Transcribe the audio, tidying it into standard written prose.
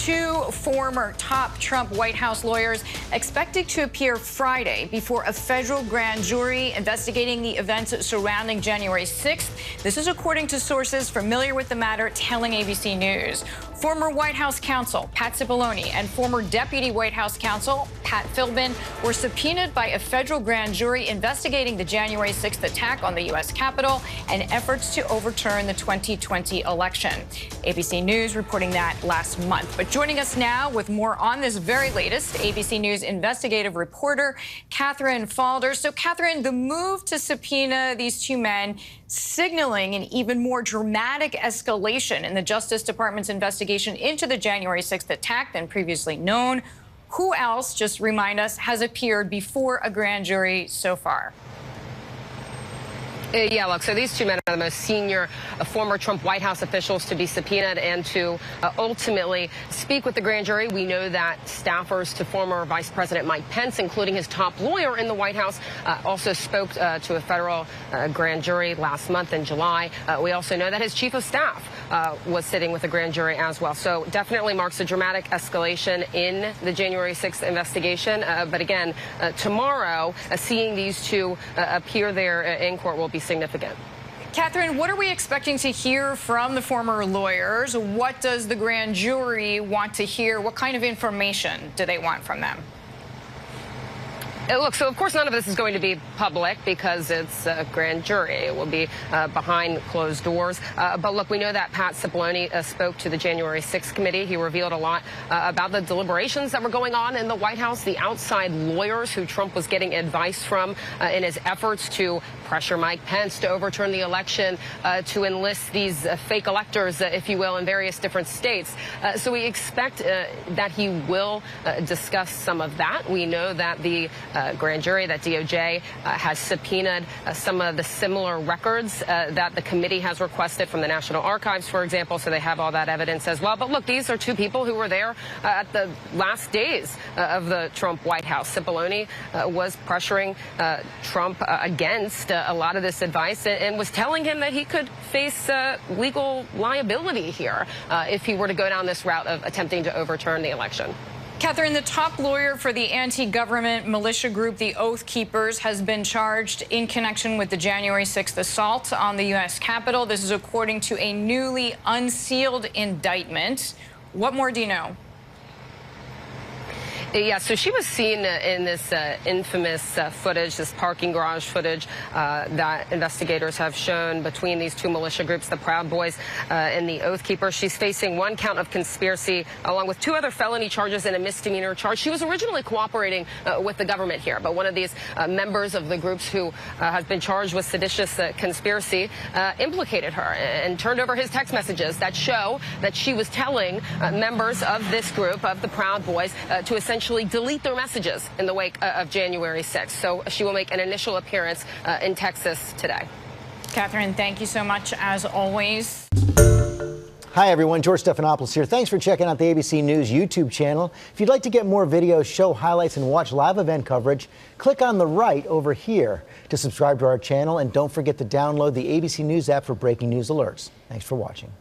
two former top Trump White House lawyers expected to appear Friday before a federal grand jury investigating the events surrounding January 6th. This is according to sources familiar with the matter telling ABC News. Former White House counsel Pat Cipollone and former Deputy White House counsel Pat Philbin were subpoenaed by a federal grand jury investigating the January 6th attack on the U.S. Capitol and efforts to overturn the 2020 election. ABC News reporting that last month. But joining us now with more on this very latest, ABC News investigative reporter Catherine Falder. So, Catherine, the move to subpoena these two men signaling an even more dramatic escalation in the Justice Department's investigation into the January 6th attack than previously known. Who else, just remind us, has appeared before a grand jury so far? Yeah, look, so these two men are the most senior former Trump White House officials to be subpoenaed and to ultimately speak with the grand jury. We know that staffers to former Vice President Mike Pence, including his top lawyer in the White House, also spoke to a federal grand jury last month in July. We also know that his chief of staff was sitting with the grand jury as well. So definitely marks a dramatic escalation in the January 6th investigation. But again, tomorrow, seeing these two appear there in court will be significant. Catherine, what are we expecting to hear from the former lawyers? What does the grand jury want to hear? What kind of information do they want from them? Look, so of course none of this is going to be public because it's a grand jury. It will be behind closed doors. But look, we know that Pat Cipollone spoke to the January 6th committee. He revealed a lot about the deliberations that were going on in the White House, the outside lawyers who Trump was getting advice from in his efforts to pressure Mike Pence to overturn the election, to enlist these fake electors, if you will, in various different states. So we expect that he will discuss some of that. We know that the grand jury, that DOJ has subpoenaed some of the similar records that the committee has requested from the National Archives, for example, so they have all that evidence as well. But look, these are two people who were there at the last days of the Trump White House. Cipollone was pressuring Trump against a lot of this advice and was telling him that he could face legal liability here if he were to go down this route of attempting to overturn the election. Catherine, the top lawyer for the anti-government militia group, the Oath Keepers, has been charged in connection with the January 6th assault on the U.S. Capitol. This is according to a newly unsealed indictment. What more do you know? Yeah, so she was seen in this infamous footage, this parking garage footage that investigators have shown between these two militia groups, the Proud Boys and the Oath Keepers. She's facing one count of conspiracy along with two other felony charges and a misdemeanor charge. She was originally cooperating with the government here, but one of these members of the groups who has been charged with seditious conspiracy implicated her and turned over his text messages that show that she was telling members of this group, of the Proud Boys, to essentially delete their messages in the wake of January 6th. So she will make an initial appearance in Texas today. Catherine, thank you so much, as always. Hi, everyone. George Stephanopoulos here. Thanks for checking out the ABC News YouTube channel. If you'd like to get more videos, show highlights, and watch live event coverage, click on the right over here to subscribe to our channel. And don't forget to download the ABC News app for breaking news alerts. Thanks for watching.